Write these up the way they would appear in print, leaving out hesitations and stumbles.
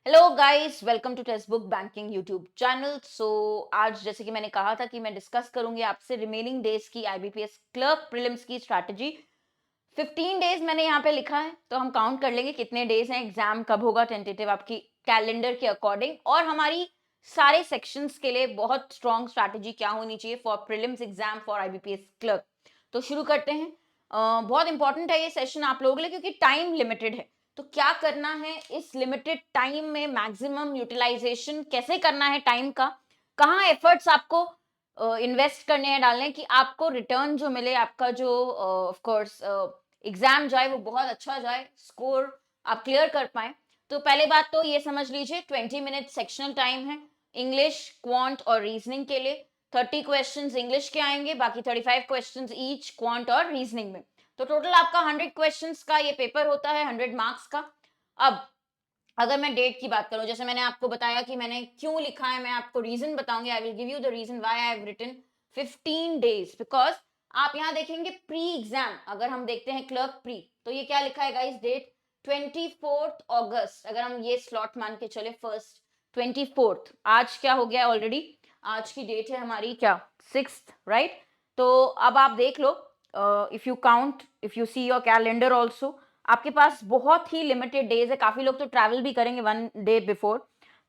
Hello guys, welcome to text book banking YouTube channel. आज जैसे कि मैंने कहा था कि मैं डिस्कस करूंगी आपसे रिमेनिंग डेज की आईबीपीएस क्लर्क प्रीलिम्स की स्ट्रैटेजी। 15 डेज मैंने यहाँ पे लिखा है, तो हम काउंट कर लेंगे कितने डेज हैं, एग्जाम कब होगा टेंटेटिव आपकी कैलेंडर के अकॉर्डिंग, और हमारी सारे सेक्शंस के लिए बहुत स्ट्रॉन्ग स्ट्रैटेजी क्या होनी चाहिए for prelims exam for IBPS clerk. तो शुरू करते हैं। बहुत इंपॉर्टेंट है ये सेशन आप लोगों के लिए, क्योंकि टाइम लिमिटेड है। तो क्या करना है इस लिमिटेड टाइम में, मैक्सिमम यूटिलाइजेशन कैसे करना है टाइम का, कहाँ एफर्ट्स आपको इन्वेस्ट करने हैं, डालने हैं कि आपको रिटर्न जो मिले, आपका जो ऑफ कोर्स एग्जाम जाए वो बहुत अच्छा जाए, स्कोर आप क्लियर कर पाए। तो पहले बात तो ये समझ लीजिए 20 मिनट सेक्शनल टाइम है इंग्लिश, क्वांट और रीजनिंग के लिए। 30 क्वेश्चंस इंग्लिश के आएंगे, बाकी 35 क्वेश्चंस ईच क्वांट और रीजनिंग में। तो टोटल आपका 100 क्वेश्चंस का ये पेपर होता है, 100 मार्क्स का। अब अगर मैं डेट की बात करूं, जैसे मैंने आपको बताया कि मैंने क्यों लिखा है, मैं आपको रीजन बताऊंगी। I will give you the reason why I have written 15 days, because आप यहां देखेंगे प्री एग्जाम, अगर हम देखते हैं क्लर्क प्री, तो ये क्या लिखा है गाइस, डेट 24 अगस्त। अगर हम ये स्लॉट मान के चले, फर्स्ट 24, आज क्या हो गया ऑलरेडी, आज की डेट है हमारी क्या, 6th, राइट। तो अब आप देख लो, if you count, if you see your calendar also, आपके पास बहुत ही लिमिटेड डेज है। काफी लोग तो ट्रैवल भी करेंगे 1 डे बिफोर।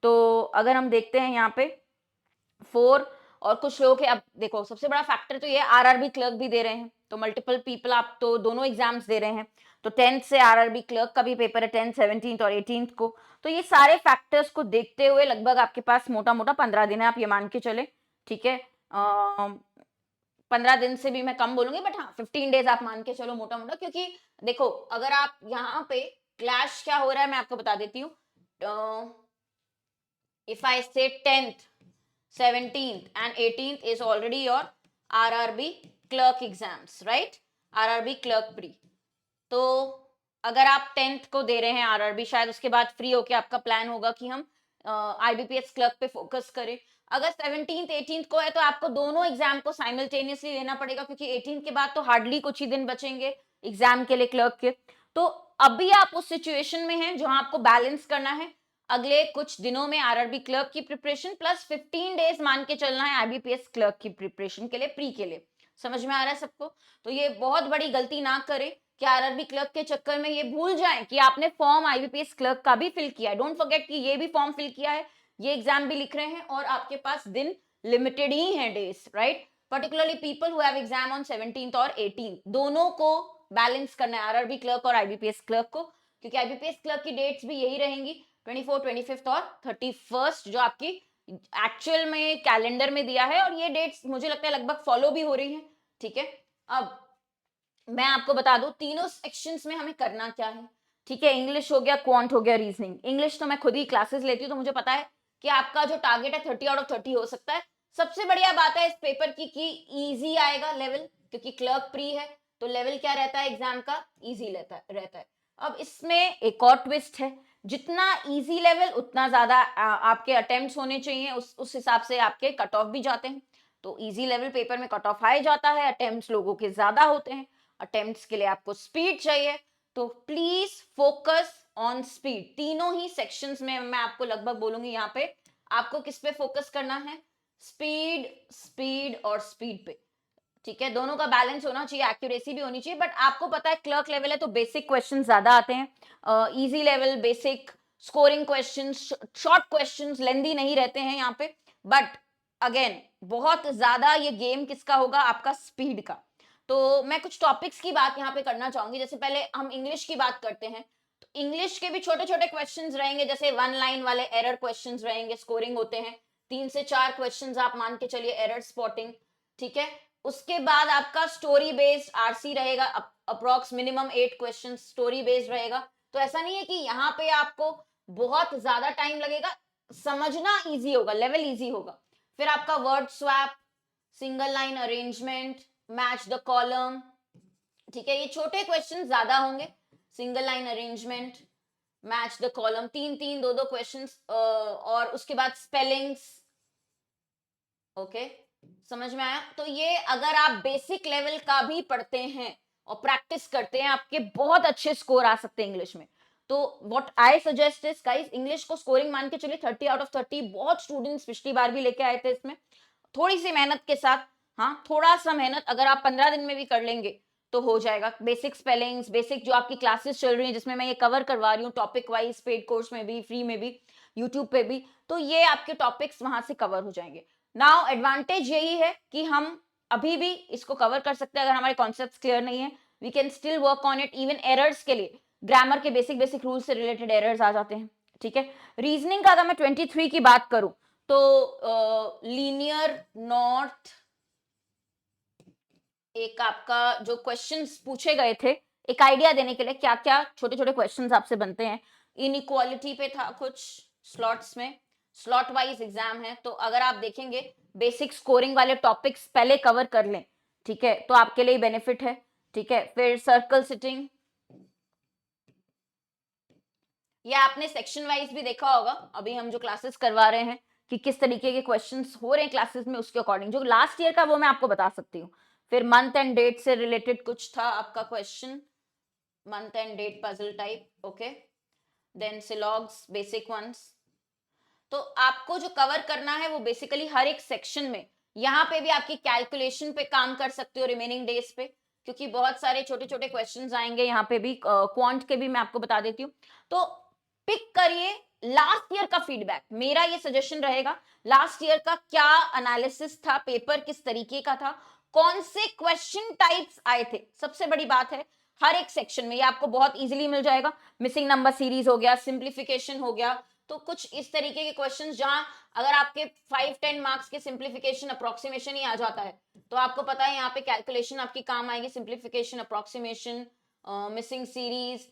तो अगर हम देखते हैं यहाँ पे 4, और कुछ लोग हैं, अब देखो सबसे बड़ा फैक्टर तो ये आरआरबी क्लर्क भी दे रहे हैं, तो मल्टीपल पीपल आप तो दोनों एग्जाम्स दे रहे हैं। तो 10th से आरआरबी क्लर्क का भी पेपर है, 10th 17th और 18th को। तो ये सारे फैक्टर्स को देखते हुए लगभग आपके पास मोटा मोटा 15 दिन है, आप ये मान के चले, ठीक है। 15 दिन से भी मैं कम बोलूंगी, बट हाँ 15 डेज आप मान के चलो मोटा मोटा, क्योंकि देखो अगर आप यहाँ पे क्लैश क्या हो रहा है मैं आपको बता देती हूँ। इफ आई से 10th 17th and 18th is already your RRB clerk exams, right? RRB clerk pre। तो अगर आप 10th को दे रहे हैं आरआरबी, शायद उसके बाद फ्री होके आपका प्लान होगा कि हम आईबीपीएस क्लर्क पे फोकस करें। अगर 17th 18th को है तो आपको दोनों एग्जाम को साइमल्टेनियसली देना पड़ेगा, क्योंकि 18th के बाद तो हार्डली कुछ ही दिन बचेंगे एग्जाम के लिए क्लर्क के। तो अभी आप उस सिचुएशन में हैं जहां आपको बैलेंस करना है अगले कुछ दिनों में आरआरबी क्लर्क की प्रिपरेशन प्लस 15 डेज मान के चलना है आईबीपीएस क्लर्क की प्रिपरेशन के लिए, प्री के लिए। समझ में आ रहा है सबको? तो ये बहुत बड़ी गलती ना करें कि आरआरबी क्लर्क के चक्कर में ये भूल जाएं कि आपने फॉर्म आईबीपीएस क्लर्क का भी फिल किया है। डोंट फॉरगेट कि ये भी फॉर्म फिल किया है, ये एग्जाम भी लिख रहे हैं, और आपके पास दिन लिमिटेड ही है, days, right. Particularly people who have exam on 17th और 18th, दोनों को बैलेंस करना है, आरआरबी क्लर्क और आईबीपीएस क्लर्क को, क्योंकि आईबीपीएस क्लर्क की डेट्स भी यही रहेंगी, 24 25 और 31 जो आपकी एक्चुअल में कैलेंडर में दिया है, और ये डेट्स मुझे लगता है लगभग फॉलो भी हो रही हैं, ठीक है। अब मैं आपको बता दूं तीनों सेक्शंस में हमें करना क्या है, ठीक है। इंग्लिश हो गया, क्वांट हो गया, रीजनिंग। इंग्लिश तो मैं खुद ही क्लासेस लेती हूँ, तो मुझे पता है कि आपका जो टारगेट है 30 आउट ऑफ 30 हो सकता है। सबसे बढ़िया बात है इस पेपर की कि इजी आएगा लेवल, क्योंकि क्लर्क प्री है, तो लेवल क्या रहता है एग्जाम का, इजी रहता है। अब इसमें एक और ट्विस्ट है, जितना इजी लेवल उतना ज्यादा आपके अटेम्प्ट्स होने चाहिए, उस हिसाब से आपके कट ऑफ भी जाते हैं। तो इजी लेवल पेपर में कट ऑफ हाई जाता है, अटेम्प्ट्स लोगों के ज्यादा होते हैं, अटेम्प्ट्स के लिए आपको स्पीड चाहिए। तो प्लीज फोकस ऑन स्पीड। तीनों ही सेक्शंस में मैं आपको लगभग बोलूंगी यहाँ पे आपको किस पे फोकस करना है, स्पीड, स्पीड और स्पीड पे, ठीक है। दोनों का बैलेंस होना चाहिए, एक्यूरेसी भी होनी चाहिए। बट आपको पता है क्लर्क लेवल है तो बेसिक क्वेश्चन ज्यादा आते हैं, easy level basic scoring question, short question lengthy नहीं रहते हैं यहाँ पे। बट अगेन बहुत ज्यादा ये गेम किसका होगा, आपका स्पीड का। तो मैं कुछ टॉपिक्स की बात यहाँ पे करना चाहूंगी। जैसे पहले हम इंग्लिश की बात करते हैं, तो इंग्लिश के भी छोटे छोटे क्वेश्चंस रहेंगे, जैसे 1 लाइन वाले एरर क्वेश्चंस रहेंगे, स्कोरिंग होते हैं 3 से 4 क्वेश्चंस, आप मान के चलिए एरर स्पॉटिंग, ठीक है। उसके बाद आपका स्टोरी बेस्ड आरसी रहेगा, approx minimum 8 question story based रहेगा। तो ऐसा नहीं है कि यहाँ पे आपको बहुत ज्यादा टाइम लगेगा, समझना इजी होगा, लेवल इजी होगा। फिर आपका word swap, single line arrangement, match the column, ठीक है। ये छोटे क्वेश्चन ज्यादा होंगे, single line arrangement, match the column, 3 3 2 2 question, और उसके बाद स्पेलिंग्स, ओके। समझ में आया? तो ये अगर आप बेसिक लेवल का भी पढ़ते हैं और प्रैक्टिस करते हैं, आपके बहुत अच्छे स्कोर आ सकते हैं इंग्लिश में। तो what I suggest is guys, English को स्कोरिंग मान के चलिए 30 आउट ऑफ 30, बहुत स्टूडेंट्स पिछली बार भी लेके आए थे इसमें, थोड़ी सी मेहनत के साथ, हाँ थोड़ा सा मेहनत अगर आप 15 दिन में भी कर लेंगे तो हो जाएगा। बेसिक स्पेलिंग्स, बेसिक जो आपकी क्लासेस चल रही हैं जिसमें मैं ये कवर करवा रही हूँ टॉपिक वाइज, पेड कोर्स में भी, फ्री में भी, यूट्यूब पे भी, तो ये आपके टॉपिक्स वहां से कवर हो जाएंगे। नाउ एडवांटेज यही है कि हम अभी भी इसको कवर कर सकते हैं अगर हमारे कॉन्सेप्ट्स क्लियर नहीं है, we can still work on it. Even errors के लिए ग्रामर के बेसिक बेसिक रूल से रिलेटेड एरर्स आ जाते हैं, ठीक है। रीजनिंग का अगर मैं 23 की बात करूं तो लीनियर नॉर्थ, एक आपका जो क्वेश्चंस पूछे गए थे एक आइडिया देने के लिए क्या क्या छोटे छोटे क्वेश्चंस आपसे बनते हैं, इनइक्वालिटी पे था कुछ, स्लॉट्स में स्लॉट वाइज एग्जाम है, तो अगर आप देखेंगे बेसिक स्कोरिंग वाले टॉपिक्स पहले कवर कर लें, ठीक है, तो आपके लिए बेनिफिट है, ठीक है। फिर सर्कल सिटिंग, ये आपने सेक्शन वाइज भी देखा होगा, अभी हम जो क्लासेस करवा रहे हैं कि किस तरीके के क्वेश्चंस हो रहे हैं क्लासेस में, उसके अकॉर्डिंग जो लास्ट ईयर का वो मैं आपको बता सकती हूँ। फिर मंथ एंड डेट से रिलेटेड कुछ था आपका question, month and date puzzle type, okay. Then syllogisms basic ones, तो आपको जो कवर करना है वो बेसिकली हर एक सेक्शन में, यहाँ पे भी आपकी कैलकुलेशन पे काम कर सकते हो रिमेनिंग डेज पे, क्योंकि बहुत सारे छोटे छोटे क्वेश्चंस आएंगे यहाँ पे भी, क्वांट के भी मैं आपको बता देती हूँ। तो पिक करिए लास्ट ईयर का फीडबैक, मेरा ये सजेशन रहेगा, लास्ट ईयर का क्या एनालिसिस था, पेपर किस तरीके का था, कौन से क्वेश्चन टाइप्स आए थे, सबसे बड़ी बात है हर एक सेक्शन में ये आपको बहुत इजीली मिल जाएगा। मिसिंग नंबर सीरीज हो गया, सिंप्लीफिकेशन हो गया, तो कुछ इस तरीके के क्वेश्चंस जहां अगर आपके 5-10 मार्क्स के सिंप्लीफिकेशन अप्रोक्सीमेशन ही आ जाता है तो आपको पता है यहाँ पे कैलकुलेशन आपकी काम आएगी, simplification, approximation, missing series,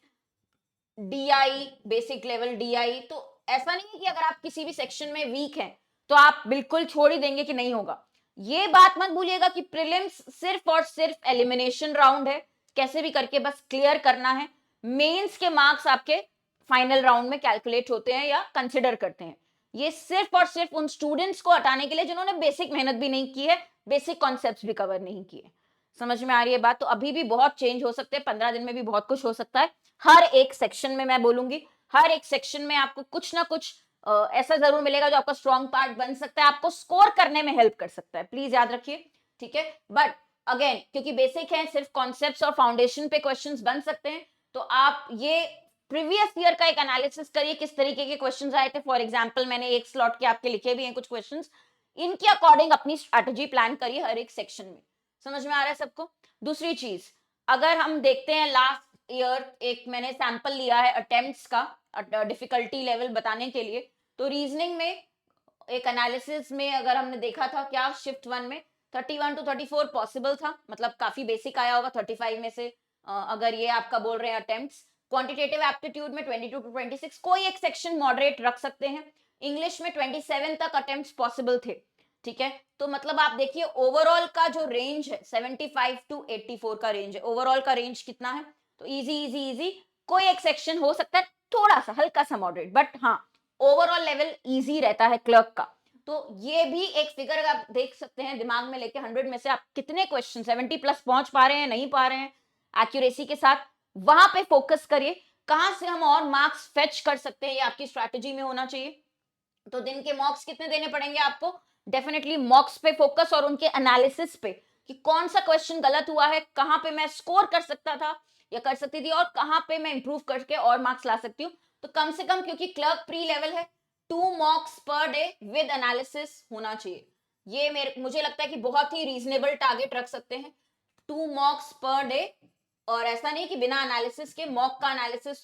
DI, basic level DI. तो ऐसा नहीं है कि अगर आप किसी भी सेक्शन में वीक हैं तो आप बिल्कुल छोड़ ही देंगे कि नहीं होगा, ये बात मत भूलिएगा कि प्रीलिम्स सिर्फ और सिर्फ एलिमिनेशन राउंड है, कैसे भी करके बस क्लियर करना है। मेंस के मार्क्स आपके फाइनल राउंड में कैलकुलेट होते हैं या कंसिडर करते हैं, ये सिर्फ और सिर्फ उन स्टूडेंट्स को हटाने के लिए जिन्होंने बेसिक मेहनत भी नहीं की है, बेसिक कॉन्सेप्ट्स भी कवर नहीं किए। समझ में आ रही है बात? तो अभी भी बहुत चेंज हो सकते हैं, 15 दिन में भी बहुत कुछ हो सकता है। हर एक सेक्शन में मैं बोलूंगी, हर एक सेक्शन में आपको कुछ ना कुछ ऐसा जरूर मिलेगा जो आपका स्ट्रॉन्ग पार्ट बन सकता है, आपको स्कोर करने में हेल्प कर सकता है, प्लीज याद रखिए, ठीक है। बट अगेन क्योंकि बेसिक है, सिर्फ कॉन्सेप्ट्स और फाउंडेशन पे क्वेश्चंस बन सकते हैं, तो आप ये प्रीवियस ईयर का एक एनालिसिस करिए किस तरीके के क्वेश्चंस आए थे। फॉर एग्जांपल मैंने एक स्लॉट के आपके लिखे भी हैं कुछ क्वेश्चंस, इनके अकॉर्डिंग अपनी स्ट्रैटेजी प्लान करिए हर एक सेक्शन में। समझ में आ रहा है सबको? दूसरी चीज, अगर हम देखते हैं लास्ट ईयर एक मैंने सैंपल लिया है अटेम्प्ट्स का डिफिकल्टी लेवल बताने के लिए, तो रीजनिंग में एक एनालिसिस में अगर हमने देखा था क्या, शिफ्ट 1 में 31 to 34 पॉसिबल था, मतलब काफी बेसिक आया होगा 35 में से, अगर ये आपका बोल रहे हैं अटेम्प्ट्स। क्वांटिटेटिव एप्टीट्यूड में 22 to 26, कोई एक सेक्शन मॉडरेट रख सकते हैं। इंग्लिश में 27 तक अटेम्प्ट्स पॉसिबल थे, ठीक है। तो मतलब आप देखिए ओवरऑल का जो रेंज है 75 to 84 का रेंज है, ओवरऑल का रेंज कितना है, तो इजी इजी इजी कोई एक सेक्शन हो सकता है थोड़ा सा हल्का सा मॉडरेट, बट हाँ ओवरऑल लेवल इजी रहता है क्लर्क का। तो ये भी एक फिगर आप देख सकते हैं दिमाग में लेके, 100 में से आप कितने क्वेश्चन 70 प्लस पहुंच पा रहे हैं, नहीं पा रहे हैं एक्यूरेसी के साथ, वहां पे फोकस करिए, कहां से हम और मार्क्स फेच कर सकते हैं, ये आपकी स्ट्रैटेजी में होना चाहिए। तो दिन के मॉक्स कितने देने पड़ेंगे आपको, डेफिनेटली मॉक्स पे फोकस और उनके एनालिसिस पे कि कौन सा क्वेश्चन गलत हुआ है, कहां पे मैं स्कोर कर सकता था या कर सकती थी और कहां पे मैं इंप्रूव करके और मार्क्स ला सकती हूँ। तो कम से कम क्योंकि क्लर्क प्री लेवल है 2 मॉक्स पर डे विद एनालिसिस होना चाहिए, ये मुझे लगता है कि बहुत ही रीजनेबल टारगेट रख सकते हैं 2 मॉक्स पर डे। और ऐसा नहीं कि बिना एनालिसिस के, मॉक का एनालिसिस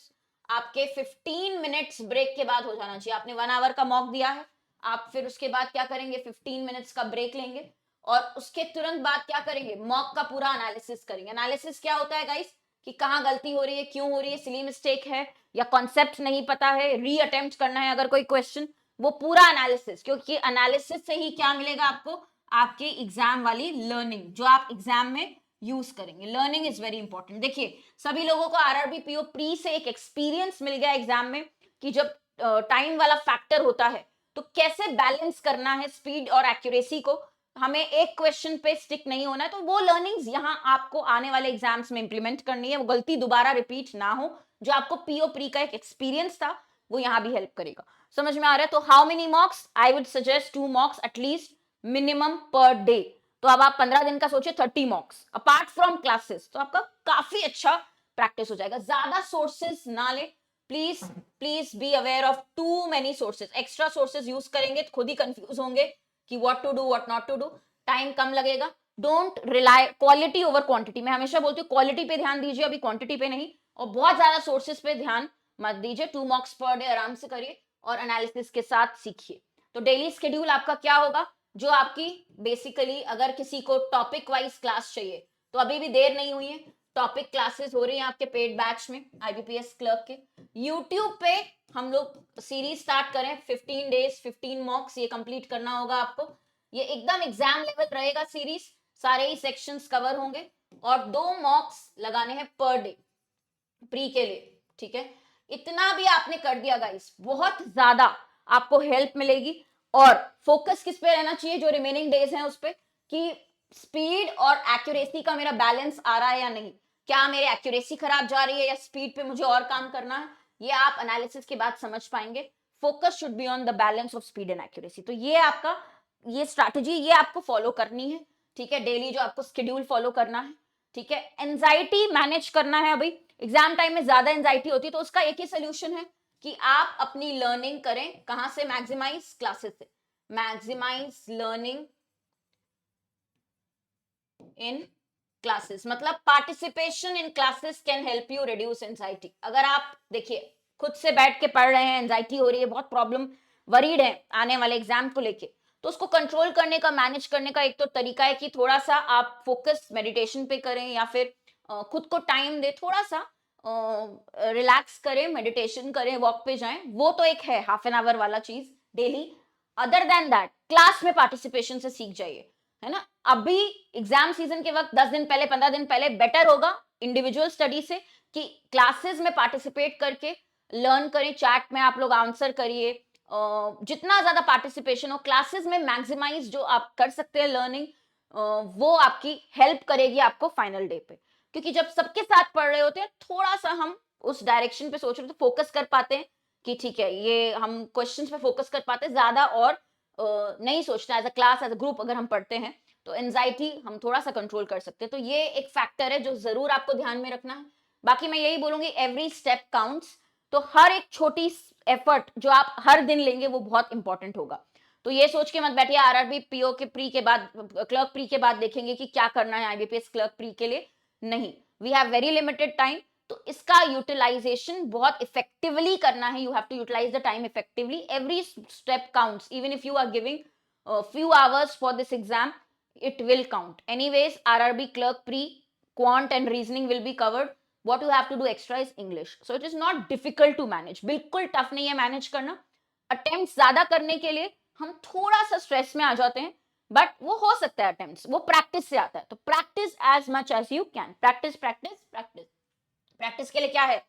आपके 15 मिनट्स ब्रेक के बाद हो जाना चाहिए। आपने 1 आवर का मॉक दिया है, आप फिर उसके बाद क्या करेंगे, 15 मिनट्स का ब्रेक लेंगे और उसके तुरंत बाद क्या करेंगे, मॉक का पूरा एनालिसिस करेंगे। एनालिसिस क्या होता है गाइस, कि कहाँ गलती हो रही है, क्यों हो रही है, सिली मिस्टेक है या कॉन्सेप्ट नहीं पता है, री अटेम्प्ट करना है अगर कोई क्वेश्चन, वो पूरा एनालिसिस, क्योंकि एनालिसिस से ही क्या मिलेगा आपको, आपके एग्जाम वाली लर्निंग जो आप एग्जाम में यूज करेंगे। Learning is very important. देखिए सभी लोगों को आरआरबी पीओ प्री से एक एक्सपीरियंस मिल गया एग्जाम में कि जब टाइम वाला फैक्टर होता है तो कैसे बैलेंस करना है स्पीड और एक्यूरेसी को, हमें एक क्वेश्चन पे स्टिक नहीं होना है, तो वो लर्निंग्स यहाँ आपको आने वाले एग्जाम्स में इंप्लीमेंट करनी है, वो गलती दोबारा रिपीट ना हो। जो आपको पीओ प्री का एक एक्सपीरियंस था वो यहाँ भी हेल्प करेगा। समझ में आ रहा है? तो how many मॉक्स? I would suggest 2 मॉक्स at least minimum per day. तो अब आप 15 दिन का सोचिए 30 मॉक्स अपार्ट फ्रॉम क्लासेस, तो आपका काफी अच्छा प्रैक्टिस हो जाएगा। ज्यादा सोर्सेस ना ले please, please be aware of too many sources. Extra sources use करेंगे तो खुद ही कंफ्यूज होंगे कि what to do what not to do, time कम लगेगा। Don't rely quality over quantity. मैं हमेशा बोलती हूँ क्वालिटी पे ध्यान दीजिए, अभी क्वांटिटी पे नहीं, और बहुत ज्यादा सोर्सेस पे ध्यान मत दीजिए। 2 मॉक्स पर डे आराम से करिए और एनालिसिस के साथ सीखिए। तो डेली स्केड्यूल आपका क्या होगा? जो आपकी बेसिकली अगर किसी को टॉपिक वाइज क्लास चाहिए तो अभी भी देर नहीं हुई है, टॉपिक क्लासेस हो रही हैं आपके पेड बैच में आईबीपीएस क्लर्क के। यूट्यूब पे हम लोग सीरीज स्टार्ट करें 15 डेज 15 मॉक्स, ये कंप्लीट करना होगा आपको। ये एकदम एग्जाम लेवल रहेगा सीरीज, सारे ही सेक्शंस कवर होंगे और 2 मॉक्स लगाने हैं पर डे प्री के लिए, ठीक है? इतना भी आपने कर दिया गाइस, बहुत ज्यादा आपको हेल्प मिलेगी। और फोकस किस पे रहना चाहिए जो रिमेनिंग डेज हैं उस पे, कि स्पीड और एक्यूरेसी का मेरा बैलेंस आ रहा है या नहीं, क्या मेरे एक्यूरेसी खराब जा रही है या स्पीड पे मुझे और काम करना है, ये आप एनालिसिस के बाद समझ पाएंगे। Focus should be on the balance of speed and accuracy. तो ये आपका, ये स्ट्रैटेजी ये आपको फॉलो करनी है, ठीक है? डेली जो आपको शेड्यूल फॉलो करना है, ठीक है? एंजाइटी मैनेज करना है। अभी एग्जाम टाइम में ज्यादा एंजाइटी होती है तो उसका एक ही सोल्यूशन है कि आप अपनी लर्निंग करें कहां से? मैक्सिमाइज क्लासेस से। मैक्सिमाइज लर्निंग इन क्लासेस, मतलब participation in classes can help you reduce anxiety. अगर आप देखिए खुद से बैठ के पढ़ रहे हैं, एंजाइटी हो रही है, बहुत प्रॉब्लम वरीड है आने वाले एग्जाम को लेके, तो उसको कंट्रोल करने का, मैनेज करने का एक तो तरीका है कि थोड़ा सा आप फोकस मेडिटेशन पे करें या फिर खुद को टाइम दे, थोड़ा सा रिलैक्स करें, मेडिटेशन करें, वॉक पे जाएं। वो तो एक है हाफ एन आवर वाला चीज daily. Other than that class में पार्टिसिपेशन से सीख जाइए, है ना? अभी एग्जाम सीजन के वक्त 10 दिन पहले 15 दिन पहले बेटर होगा इंडिविजुअल स्टडी से कि क्लासेस में पार्टिसिपेट करके लर्न करें। चैट में आप लोग आंसर करिए, जितना ज्यादा पार्टिसिपेशन हो क्लासेस में, मैक्सिमाइज जो आप कर सकते हैं लर्निंग, वो आपकी हेल्प करेगी आपको फाइनल डे पे। क्योंकि जब सबके साथ पढ़ रहे होते हैं थोड़ा सा हम उस डायरेक्शन पे सोच रहे तो फोकस कर पाते हैं कि ठीक है ये हम क्वेश्चंस पे फोकस कर पाते हैं ज्यादा, और नहीं सोचना as a class as a group अगर हम पढ़ते हैं तो एंजाइटी हम थोड़ा सा कंट्रोल कर सकते हैं। तो ये एक फैक्टर है जो जरूर आपको ध्यान में रखना है। बाकी मैं यही बोलूंगी एवरी स्टेप काउंट्स। तो हर एक छोटी एफर्ट जो आप हर दिन लेंगे वो बहुत इंपॉर्टेंट होगा। तो ये सोच के मत बैठिए आरआरबी पीओ के प्री के बाद, क्लर्क प्री के बाद देखेंगे कि क्या करना है आईबीपीएस क्लर्क प्री के लिए। नहीं, we have very limited time, तो इसका यूटिलाइजेशन बहुत इफेक्टिवली करना है। You have to utilise the time effectively, every step counts, even if you are giving few hours for this exam, it will count. Anyways, RRB clerk pre, quant and reasoning will be covered. What you have to do extra is English. So it is not difficult to manage. बिल्कुल tough नहीं है manage करना। Attempt ज्यादा करने के लिए हम थोड़ा सा स्ट्रेस में आ जाते हैं, बट वो हो सकता है अटेम्प्ट, वो प्रैक्टिस से आता है। तो practice as much as you can, practice practice practice. Practice के लिए क्या है?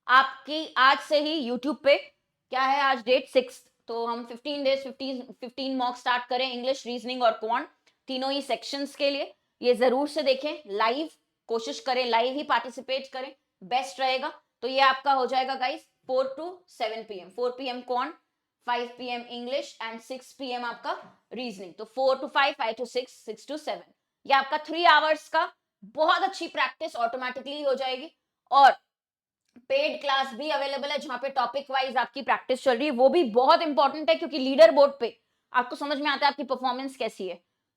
आपकी आज से ही यूट्यूब पे, क्या है आज डेट 6, तो हम 15 डेज 15 मॉक स्टार्ट करें इंग्लिश, रीजनिंग और क्वांट, तीनों ही सेक्शंस के लिए। ये जरूर से देखें लाइव, कोशिश करें लाइव ही पार्टिसिपेट करें, बेस्ट रहेगा। तो ये आपका हो जाएगा guys 4 to 7 PM, 4 PM quant, 5 PM English and 6 PM आपका रीजनिंग। तो 4 to 5, 5 to 6, 6 to 7, ये आपका 3 आवर्स का बहुत अच्छी प्रैक्टिस ऑटोमेटिकली हो जाएगी। और पेड क्लास भी अवेलेबल है जहां पे टॉपिक वाइज आपकी प्रैक्टिस चल रही है, वो भी बहुत इंपॉर्टेंट है क्योंकि लीडर बोर्ड पे आपको समझ में आता है आपकी परफॉर्मेंस कैसी है।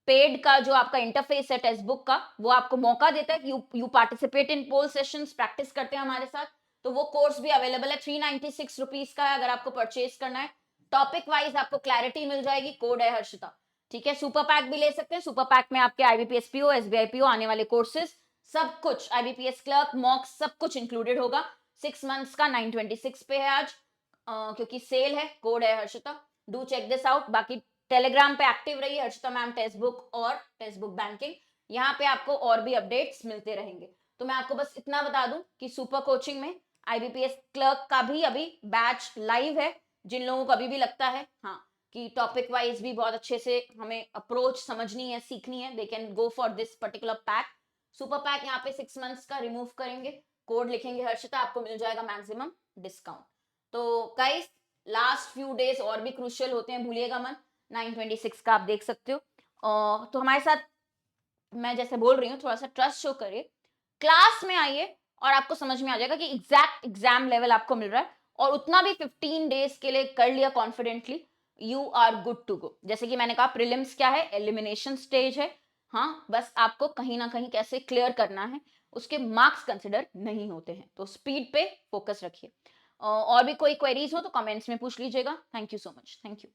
पेड का जो आपका इंटरफेस है टेक्स्ट बुक का, वो आपको मौका देता है कि you participate in poll sessions, practice करते हैं हमारे साथ। तो वो कोर्स भी अवेलेबल है, 396 रुपीज का है अगर आपको परचेज करना है। टॉपिक वाइज आपको क्लैरिटी मिल जाएगी, कोड है हर्षिता, ठीक है? सुपर पैक भी ले सकते हैं, सुपर पैक में आपके आईबीपीएस पीओ, एसबीआई पीओ आने वाले कोर्सेज सब कुछ, आईबीपीएस क्लर्क मॉक सब कुछ इंक्लूडेड होगा। 6 मंथ्स का 926 पे है आज, क्योंकि सेल है, कोड है Harshita, do check this out. बाकी टेलीग्राम पे एक्टिव रहिए, हर्षिता मैम टेक्स्ट बुक और टेक्स्ट बुक बैंकिंग, यहाँ पे आपको और भी अपडेट्स मिलते रहेंगे। तो मैं आपको बस इतना बता दूं कि सुपर कोचिंग में आईबीपीएस क्लर्क का भी अभी बैच लाइव है। जिन लोगों को अभी भी लगता है हाँ कि टॉपिक वाइज भी बहुत अच्छे से हमें अप्रोच समझनी है, सीखनी है, they can go for this particular pack. Super pack यहाँ पे 6 मंथ्स का रिमूव करेंगे, कोड लिखेंगे हर्षिता, आपको मिल जाएगा मैक्सिमम डिस्काउंट। तो गाइस लास्ट फ्यू डेज और भी क्रूशियल होते हैं, भूलिएगा मत। 9/26 का आप देख सकते हो। तो हमारे साथ, मैं जैसे बोल रही हूँ, थोड़ा सा ट्रस्ट शो करिए, क्लास में आइए और आपको समझ में आ जाएगा कि एग्जैक्ट एग्जाम लेवल आपको मिल रहा है, और उतना भी 15 डेज के लिए कर लिया confidently, you are good to go. जैसे कि मैंने कहा, प्रीलिम्स क्या है, एलिमिनेशन स्टेज है। हाँ, बस आपको कहीं ना कहीं कैसे क्लियर करना है, उसके मार्क्स कंसिडर नहीं होते हैं, तो स्पीड पे फोकस रखिए। और भी कोई क्वेरीज हो तो कमेंट्स में पूछ लीजिएगा। Thank you so much, thank you.